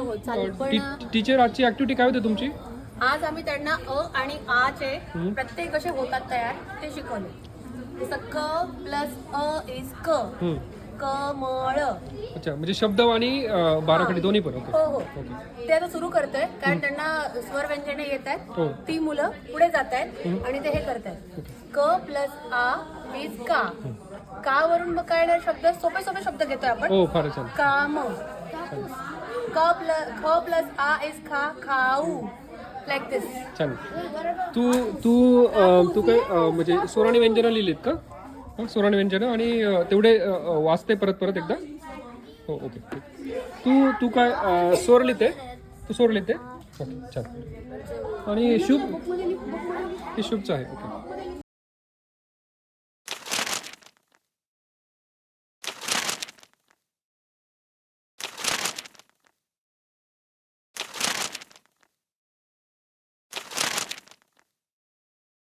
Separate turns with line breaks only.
हो चालेल. पण
टीचर आजची ऍक्टिव्हिटी काय होती तुमची?
आज आम्ही त्यांना अ आणि आ चे प्रत्येक कसे होतात तयार ते शिकवले. जसं क प्लस अ इज क, कमळ.
अच्छा, म्हणजे शब्दवाणी बाराखडी दोन्ही पण.
हो हो, ते आता सुरू करतोय कारण त्यांना स्वर व्यंजने येत
हो.
आहेत. ती मुलं पुढे जात आहेत आणि ते हे करतायत. क प्लस आ इज का. का वरून मग काय येणार शब्द, सोपे सोपे शब्द घेतोय आपण.
हो, फार छान.
काम. ख प्लस आ इज खा, खाऊ. लाईक दिस.
छान. तू तू तू काय म्हणजे स्वर आणि व्यंजनं लिहिलीत का? स्वर आणि व्यंजनं आणि तेवढे वाचते परत परत एकदा. हो, ओके. तू काय स्वर लिहिते? तू स्वर लिहिते? ओके, छान. आणि शुभ? हे शुभचं आहे. ओके.